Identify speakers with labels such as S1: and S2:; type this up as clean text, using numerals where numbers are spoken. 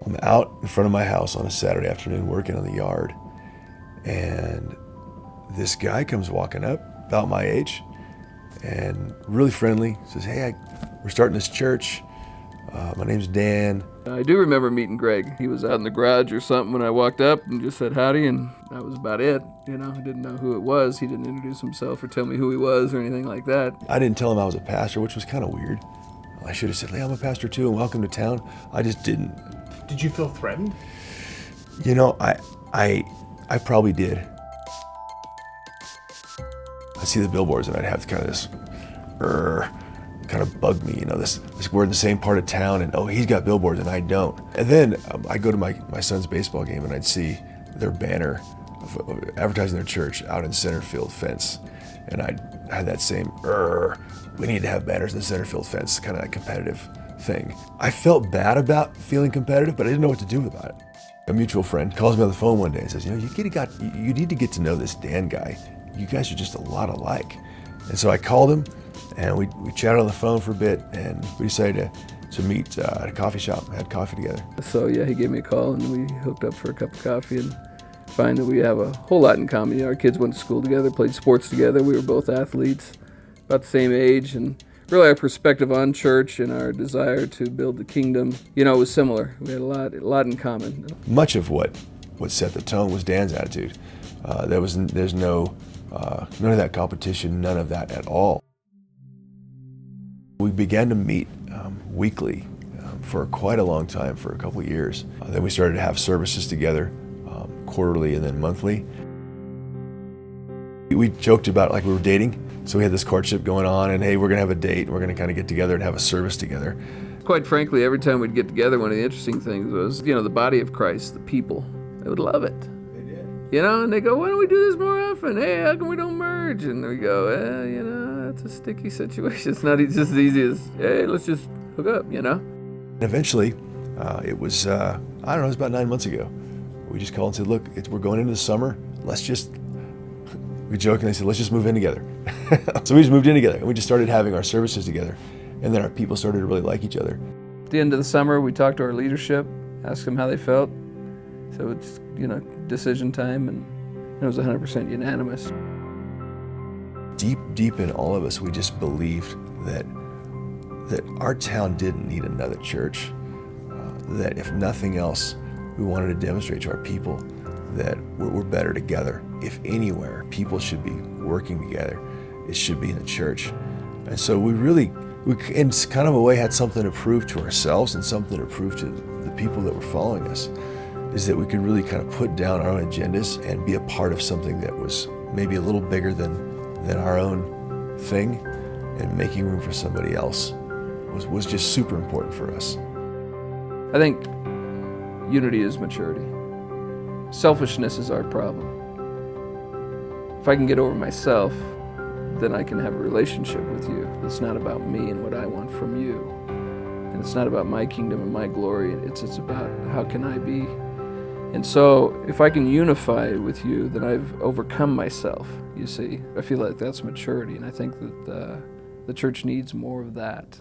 S1: I'm out in front of my house on a Saturday afternoon working on the yard, and this guy comes walking up, about my age, and really friendly, says, "Hey, we're starting this church. My name's Dan."
S2: I do remember meeting Greg. He was out in the garage or something when I walked up and just said howdy, and that was about it. You know, I didn't know who it was. He didn't introduce himself or tell me who he was or anything like that.
S1: I didn't tell him I was a pastor, which was kind of weird. I should have said, "Hey, I'm a pastor too, and welcome to town." I just didn't.
S3: Did you feel threatened?
S1: You know, I probably did. I see the billboards and I'd have kind of this, kind of bug me, you know, this we're in the same part of town and, oh, he's got billboards and I don't. And then I go to my son's baseball game and I'd see their banner of advertising their church out in center field fence. And I had that same, we need to have banners in the center field fence, kind of that competitive thing. I felt bad about feeling competitive, but I didn't know what to do about it. A mutual friend calls me on the phone one day and says, "You know, you need to get to know this Dan guy. You guys are just a lot alike." And so I called him and we chatted on the phone for a bit and we decided to meet at a coffee shop, had coffee together.
S2: So yeah, he gave me a call and we hooked up for a cup of coffee and find that we have a whole lot in common. You know, our kids went to school together, played sports together. We were both athletes, about the same age, and really our perspective on church and our desire to build the kingdom, you know, was similar. We had a lot in common.
S1: Much of what set the tone was Dan's attitude. There's no none of that competition, none of that at all. We began to meet weekly for quite a long time, for a couple of years. Then we started to have services together quarterly and then monthly. We joked about like we were dating, so we had this courtship going on and, hey, we're gonna have a date and we're gonna kind of get together and have a service together.
S2: Quite frankly, every time we'd get together, one of the interesting things was, you know, the body of Christ, the people, they would love it.
S1: They did.
S2: You know, and they go, "Why don't we do this more often? Hey, how come we don't merge?" And we go, you know, it's a sticky situation. It's not just as easy as, hey, let's just hook up, you know?
S1: And eventually, it was, I don't know, it was about 9 months ago. We just called and said, "Look, we're going into the summer. We jokingly said, let's just move in together." So we just moved in together and we just started having our services together. And then our people started to really like each other.
S2: At the end of the summer, we talked to our leadership, asked them how they felt. So it's, you know, decision time, and it was 100% unanimous.
S1: Deep in all of us, we just believed that our town didn't need another church. That if nothing else, we wanted to demonstrate to our people that we're better together. If anywhere, people should be working together. It should be in the church. And so we in kind of a way, had something to prove to ourselves and something to prove to the people that were following us, is that we could really kind of put down our own agendas and be a part of something that was maybe a little bigger than our own thing, and making room for somebody else was just super important for us.
S2: I think unity is maturity. Selfishness is our problem. If I can get over myself, then I can have a relationship with you. It's not about me and what I want from you. And it's not about my kingdom and my glory. It's about how can I be. And so if I can unify with you, then I've overcome myself, you see. I feel like that's maturity, and I think that the church needs more of that.